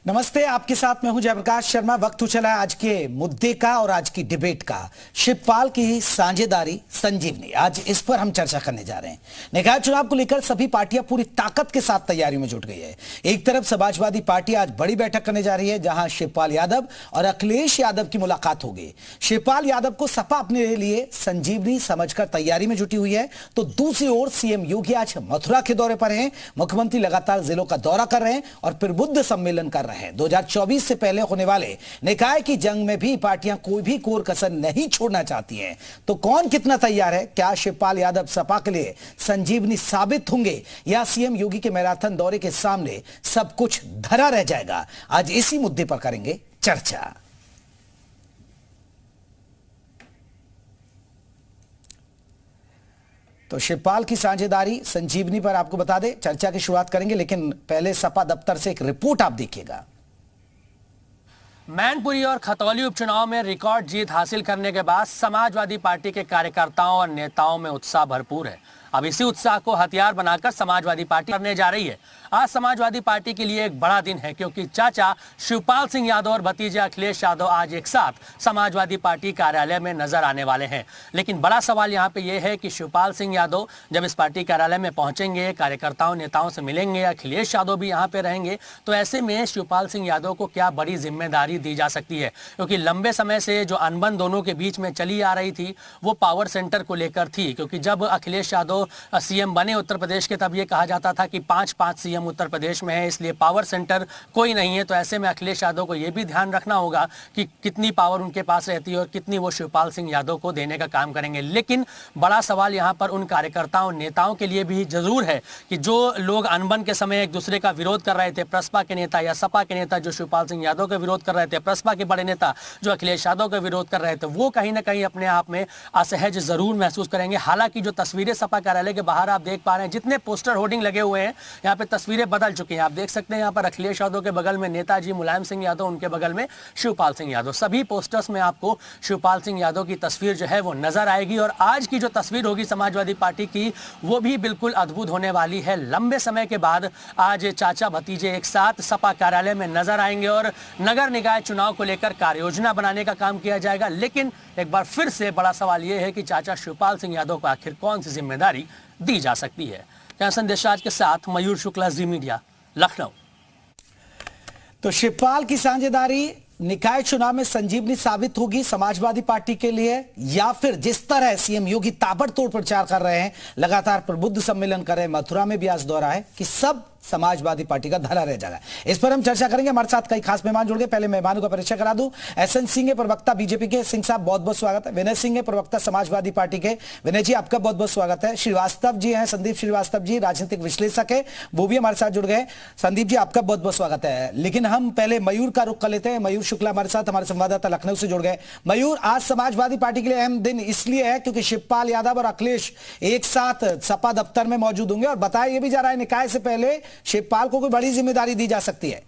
नमस्ते, आपके साथ मैं हूं जयप्रकाश शर्मा। वक्त हो चला है आज के मुद्दे का और आज की डिबेट का। शिवपाल की साझेदारी संजीवनी, आज इस पर हम चर्चा करने जा रहे हैं। निकाय चुनाव को लेकर सभी पार्टियां पूरी ताकत के साथ तैयारियों में जुट गई है। एक तरफ समाजवादी पार्टी आज बड़ी बैठक करने जा रही है, जहां शिवपाल यादव और अखिलेश यादव की मुलाकात होगी। शिवपाल यादव को सपा अपने लिए संजीवनी समझकर तैयारी में जुटी हुई है, तो दूसरी ओर सीएम योगी आज मथुरा के दौरे पर हैं। मुख्यमंत्री लगातार जिलों का दौरा कर रहे हैं और प्रबुद्ध सम्मेलन कर रहे हैं। 2024 से पहले होने वाले निकाय की जंग में भी पार्टियां कोई भी कोर कसर नहीं छोड़ना चाहती हैं। तो कौन कितना तैयार है? क्या शिवपाल यादव सपा के लिए संजीवनी साबित होंगे या सीएम योगी के मैराथन दौरे के सामने सब कुछ धरा रह जाएगा? आज इसी मुद्दे पर करेंगे चर्चा। तो शिवपाल की साझेदारी संजीवनी पर आपको बता दें, चर्चा की शुरुआत करेंगे, लेकिन पहले सपा दफ्तर से एक रिपोर्ट आप देखिएगा। मैनपुरी और खतौली उपचुनाव में रिकॉर्ड जीत हासिल करने के बाद समाजवादी पार्टी के कार्यकर्ताओं और नेताओं में उत्साह भरपूर है। अब इसी उत्साह को हथियार बनाकर समाजवादी पार्टी करने जा रही है। आज समाजवादी पार्टी के लिए एक बड़ा दिन है, क्योंकि चाचा शिवपाल सिंह यादव और भतीजे अखिलेश यादव आज एक साथ समाजवादी पार्टी कार्यालय में नजर आने वाले हैं। लेकिन बड़ा सवाल यहाँ पे यह है कि शिवपाल सिंह यादव जब इस पार्टी कार्यालय में पहुंचेंगे, कार्यकर्ताओं नेताओं से मिलेंगे, अखिलेश यादव भी यहाँ पे रहेंगे, तो ऐसे में शिवपाल सिंह यादव को क्या बड़ी जिम्मेदारी दी जा सकती है? क्योंकि लंबे समय से जो अनबन दोनों के बीच में चली आ रही थी वो पावर सेंटर को लेकर थी। क्योंकि जब अखिलेश यादव सीएम बने उत्तर प्रदेश के, तब ये कहा जाता था कि 5-5 सीएम उत्तर प्रदेश में है, इसलिए पावर सेंटर कोई नहीं है। तो ऐसे में अखिलेश यादव को यह भी ध्यान रखना होगा कि कितनी पावर उनके पास रहती है और कितनी वो शिवपाल सिंह यादव को देने का काम करेंगे। लेकिन बड़ा सवाल यहाँ पर उन कार्यकर्ताओं नेताओं के लिए भी जरूर है कि जो लोग अनबन के समय एक दूसरे का विरोध कर रहे थे, प्रसपा के नेता या सपा के नेता जो शिवपाल सिंह यादव का विरोध कर रहे थे, प्रसपा के बड़े नेता जो अखिलेश यादव का विरोध कर रहे थे, वो कहीं ना कहीं अपने आप में असहज जरूर महसूस करेंगे। हालांकि जो तस्वीरें सपा कार्यालय के बाहर आप देख पा रहे हैं, जितने पोस्टर होर्डिंग लगे हुए हैं, यहाँ पे तस्वीरें बदल चुकी हैं। आप देख सकते हैं यहाँ पर अखिलेश यादव के बगल में नेताजी मुलायम सिंह यादव, उनके बगल में शिवपाल सिंह यादव। सभी पोस्टर्स में आपको शिवपाल सिंह यादव की तस्वीर जो है वो नजर आएगी। और आज की जो तस्वीर होगी समाजवादी पार्टी की, वो भी बिल्कुल अद्भुत होने वाली है। लंबे समय के बाद आज चाचा भतीजे एक साथ सपा कार्यालय में नजर आएंगे और नगर निकाय चुनाव को लेकर कार्ययोजना बनाने का काम किया जाएगा। लेकिन एक बार फिर से बड़ा सवाल यह है कि चाचा शिवपाल सिंह यादव को आखिर कौन सी जिम्मेदारी दी जा सकती है? संदेश आज के साथ मयूर शुक्ला, जी मीडिया, लखनऊ। तो शिवपाल की साझेदारी निकाय चुनाव में संजीवनी साबित होगी समाजवादी पार्टी के लिए, या फिर जिस तरह सीएम योगी ताबड़तोड़ प्रचार कर रहे हैं, लगातार प्रबुद्ध सम्मेलन कर रहे हैं, मथुरा में भी आज दौरा है, कि सब समाजवादी पार्टी का धरा रह जाएगा? इस पर हम चर्चा करेंगे। हमारे साथ कई खास मेहमान जुड़ गए। पहले मेहमानों का परिचय करा दूं। एसएन सिंह है, प्रवक्ता बीजेपी के। सिंह साहब बहुत बहुत स्वागत है। विनय सिंह है, प्रवक्ता समाजवादी पार्टी के। विनय जी आपका बहुत बहुत स्वागत है। श्रीवास्तव जी हैं, संदीप श्रीवास्तव जी, राजनीतिक विश्लेषक है, वो भी हमारे साथ जुड़ गए। संदीप जी आपका बहुत बहुत स्वागत है। लेकिन हम पहले मयूर का रुख कर लेते हैं। मयूर शुक्ला हमारे साथ, हमारे संवाददाता लखनऊ से जुड़ गए। मयूर, आज समाजवादी पार्टी के लिए अहम दिन इसलिए है क्योंकि शिवपाल यादव और अखिलेश एक साथ सपा दफ्तर में मौजूद होंगे, और बताया यह भी जा रहा है निकाय से पहले शिवपाल को कोई बड़ी जिम्मेदारी दी जा सकती है।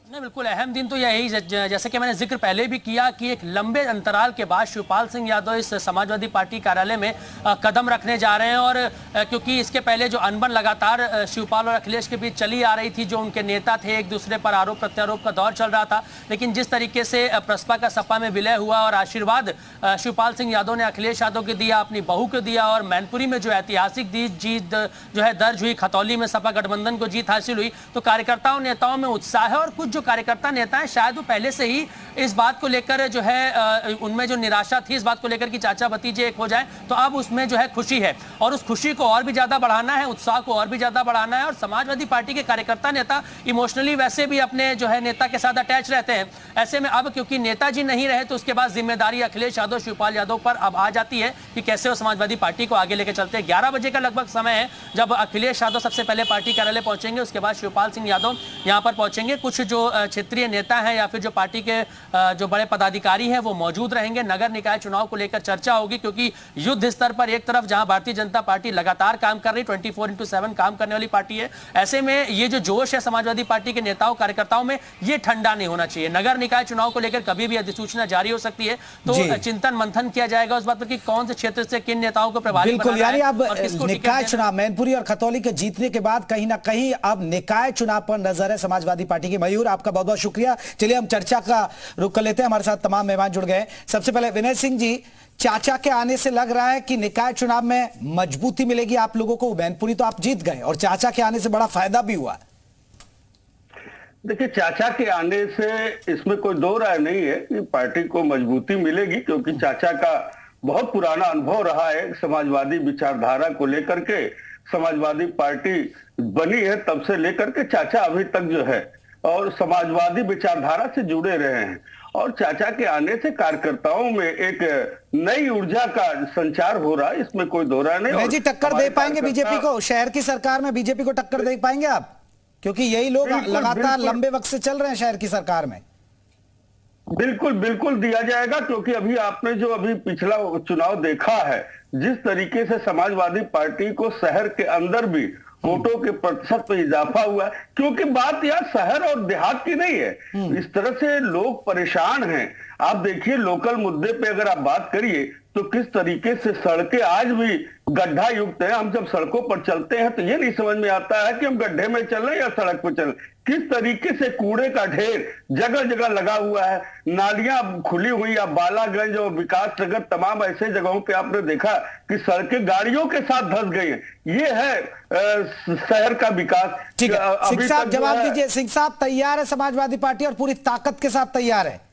नहीं, बिल्कुल अहम दिन तो यही, जैसे कि मैंने जिक्र पहले भी किया कि एक लंबे अंतराल के बाद शिवपाल सिंह यादव इस समाजवादी पार्टी कार्यालय में कदम रखने जा रहे हैं। और क्योंकि इसके पहले जो अनबन लगातार शिवपाल और अखिलेश के बीच चली आ रही थी, जो उनके नेता थे, एक दूसरे पर आरोप प्रत्यारोप का दौर चल रहा था, लेकिन जिस तरीके से प्रसपा का सपा में विलय हुआ और आशीर्वाद शिवपाल सिंह यादव ने अखिलेश यादव को दिया, अपनी बहू को दिया, और मैनपुरी में जो ऐतिहासिक जीत जो है दर्ज हुई, खतौली में सपा गठबंधन को जीत हासिल हुई, तो कार्यकर्ताओं नेताओं में उत्साह है। और कुछ जो कार्यकर्ता नेता हैं शायद वो पहले से ही इस बात को लेकर जो है उनमें जो निराशा थी इस बात को लेकर कि चाचा भतीजे एक हो जाए, तो अब उसमें जो है खुशी है, और उस खुशी को और भी ज्यादा बढ़ाना है, उत्साह को और भी ज्यादा बढ़ाना है। और समाजवादी पार्टी के कार्यकर्ता नेता इमोशनली वैसे भी अपने जो है नेता के साथ अटैच रहते हैं। ऐसे में अब क्योंकि नेताजी नहीं रहे, तो उसके बाद जिम्मेदारी अखिलेश यादव, शिवपाल यादव पर अब आ जाती है कि कैसे वो समाजवादी पार्टी को आगे लेकर चलते हैं। 11 बजे का लगभग समय है जब अखिलेश यादव सबसे पहले पार्टी कार्यालय पहुंचेंगे, उसके बाद शिवपाल सिंह यादव यहां पर पहुंचेंगे। कुछ जो क्षेत्रीय नेता हैं या फिर जो पार्टी के जो बड़े पदाधिकारी हैं वो मौजूद रहेंगे। नगर निकाय चुनाव को लेकर चर्चा होगी, क्योंकि युद्ध स्तर पर एक तरफ जहां भारतीय जनता पार्टी लगातार काम कर रही, 24/7 काम करने वाली पार्टी है, ऐसे में ये जो जोश है समाजवादी पार्टी के नेताओं कार्यकर्ताओं में, ये ठंडा नहीं होना चाहिए। नगर निकाय चुनाव को लेकर कभी भी अधिसूचना जारी हो सकती है, तो चिंतन मंथन किया जाएगा उस बात पर कि कौन से क्षेत्र से किन नेताओं को प्रभावी बिल्कुल, यानी अब निकाय देना। चुनाव मैनपुरी और खतौली के जीतने के बाद कहीं ना कहीं अब निकाय चुनाव पर नजर है समाजवादी पार्टी की। मयूर, आपका बहुत बहुत शुक्रिया। चलिए हम चर्चा का रुख कर लेते हैं, हमारे साथ तमाम मेहमान जुड़ गए। सबसे पहले विनय सिंह जी, चाचा के आने से लग रहा है कि निकाय चुनाव में मजबूती मिलेगी आप लोगों को। मैनपुरी तो आप जीत गए और चाचा के आने से बड़ा फायदा भी हुआ। देखिए, चाचा के आने से इसमें कोई दो राय नहीं है कि पार्टी को मजबूती मिलेगी, क्योंकि चाचा का बहुत पुराना अनुभव रहा है समाजवादी विचारधारा को लेकर के। समाजवादी पार्टी बनी है तब से लेकर के चाचा अभी तक जो है और समाजवादी विचारधारा से जुड़े रहे हैं, और चाचा के आने से कार्यकर्ताओं में एक नई ऊर्जा का संचार हो रहा है, इसमें कोई दो राय नहीं। जी, टक्कर दे पाएंगे बीजेपी को? शहर की सरकार में बीजेपी को टक्कर दे पाएंगे आप? क्योंकि यही लोग लगातार लंबे वक्त से चल रहे हैं शहर की सरकार में। बिल्कुल बिल्कुल दिया जाएगा, क्योंकि अभी आपने जो अभी पिछला चुनाव देखा है, जिस तरीके से समाजवादी पार्टी को शहर के अंदर भी वोटों के प्रतिशत में इजाफा हुआ है, क्योंकि बात यार शहर और देहात की नहीं है। इस तरह से लोग परेशान हैं। आप देखिए, लोकल मुद्दे पे अगर आप बात करिए तो किस तरीके से सड़कें आज भी गड्ढा युक्त है। हम जब सड़कों पर चलते हैं तो ये नहीं समझ में आता है कि हम गड्ढे में चल रहे हैं या सड़क पर चल। किस तरीके से कूड़े का ढेर जगह जगह लगा हुआ है, नालियां खुली हुई, या बालागंज और विकास नगर तमाम ऐसे जगहों पे आपने देखा कि सड़कें गाड़ियों के साथ धंस गई हैं। ये है शहर का विकास। ठीक है, सिंह साहब जवाब दीजिए। सिंह साहब, तैयार है समाजवादी पार्टी और पूरी ताकत के साथ तैयार है?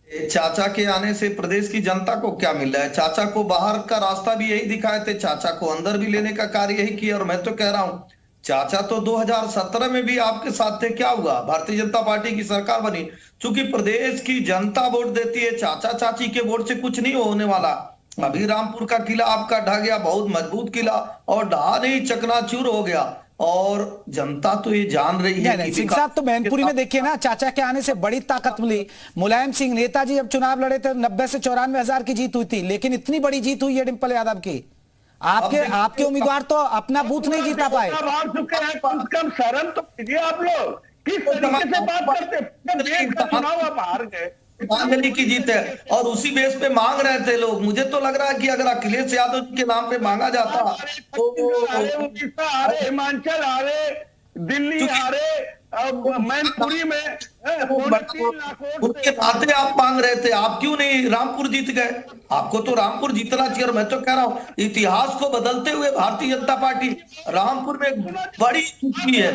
चाचा के आने से प्रदेश की जनता को क्या मिल रहा है? चाचा को बाहर का रास्ता भी यही दिखाए थे, चाचा को अंदर भी लेने का कार्य यही किया। और मैं तो कह रहा हूं, चाचा तो 2017 में भी आपके साथ थे, क्या हुआ? भारतीय जनता पार्टी की सरकार बनी। चूंकि प्रदेश की जनता वोट देती है, चाचा चाची के वोट से कुछ नहीं होने वाला। अभी रामपुर का किला आपका ढह गया, बहुत मजबूत किला, और ढहा नहीं चकनाचूर हो गया। और जनता तो ये जान रही है कि सिंह साहब, तो मैनपुरी में देखिए ना, चाचा के आने से बड़ी ताकत मिली। मुलायम सिंह नेताजी जब चुनाव लड़े थे 90 से 94 हजार की जीत हुई थी, लेकिन इतनी बड़ी जीत हुई है डिंपल यादव की। आपके उम्मीदवार तो अपना बूथ नहीं जीता पाए। कम से कम शर्म तो कीजिए आप लोग, किस तरीके से बात करते? चुनाव आप हार गए, श्रद्धांजलि की जीत है, और उसी बेस पे मांग रहे थे लोग। मुझे तो लग रहा है कि अगर अखिलेश यादव के नाम पे मांगा जाता तो उड़ीसा हारे, हिमाचल हारे, दिल्ली हारे, मैनपुरी में उनके नाते आप मांग रहे थे। आप क्यों नहीं रामपुर जीत गए? आपको तो रामपुर जीतना चाहिए। और मैं तो कह रहा हूँ, इतिहास को बदलते हुए भारतीय जनता पार्टी रामपुर में बड़ी चुकी है।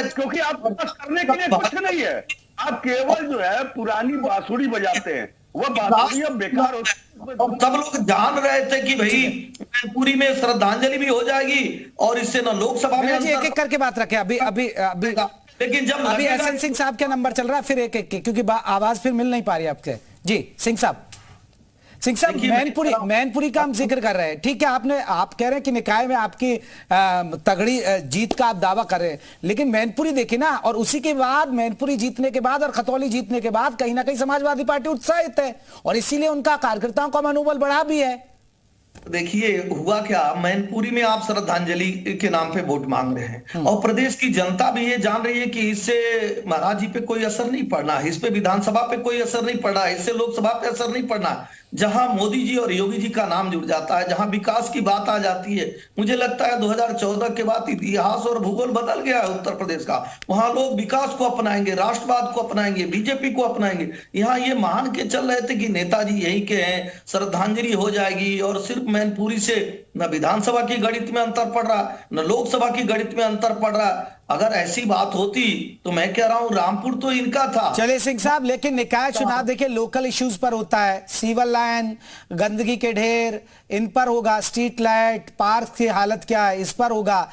क्योंकि आपके पास करने के लिए कुछ नहीं है, आप केवल जो है पुरानी बांसुरी बजाते हैं, वो बांसुरी अब बेकार हो। सब लोग जान रहे थे कि भाई मैनपुरी में श्रद्धांजलि भी हो जाएगी, और इससे ना लोकसभा में एक एक करके बात रखे। अभी लेकिन जब अभी एसएन सिंह साहब का नंबर चल रहा है, फिर एक एक क्योंकि आवाज फिर मिल नहीं पा रही आपके। जी सिंह साहब, मैनपुरी का हम जिक्र कर रहे हैं, ठीक है। आप कह रहे हैं कि निकाय में आपकी तगड़ी जीत का आप दावा कर रहे हैं, लेकिन मैनपुरी देखिए ना, और उसी के बाद मैनपुरी जीतने के बाद और खतौली जीतने के बाद कहीं ना कहीं समाजवादी पार्टी उत्साहित है, और इसीलिए उनका कार्यकर्ताओं का मनोबल बढ़ा भी है। देखिए हुआ क्या, मैनपुरी में आप श्रद्धांजलि के नाम पे वोट मांग रहे हैं, और प्रदेश की जनता भी ये जान रही है कि इससे महाराज जी पे कोई असर नहीं पड़ना, इस पे विधानसभा पे कोई असर नहीं पड़ रहा है, इससे लोकसभा पे असर नहीं पड़ना। जहां मोदी जी और योगी जी का नाम जुड़ जाता है, जहां विकास की बात आ जाती है, मुझे लगता है 2014 के बाद इतिहास और भूगोल बदल गया है उत्तर प्रदेश का। वहां लोग विकास को अपनाएंगे, राष्ट्रवाद को अपनाएंगे, बीजेपी को अपनाएंगे। यहाँ ये मान के चल रहे थे कि नेताजी यहीं के हैं, श्रद्धांजलि हो जाएगी, और सिर्फ मैनपुरी से न विधानसभा की गणित में अंतर पड़ रहा, न लोकसभा की गणित में अंतर पड़ रहा। अगर ऐसी बात होती तो मैं कह रहा हूं रामपुर तो इनका था। चलिए सिंह साहब, लेकिन निकाय चुनाव देखिए लोकल इश्यूज पर होता है, सीवर लाइन, गंदगी के ढेर, इन पर होगा, स्ट्रीट लाइट, पार्क की हालत क्या है, इस पर होगा।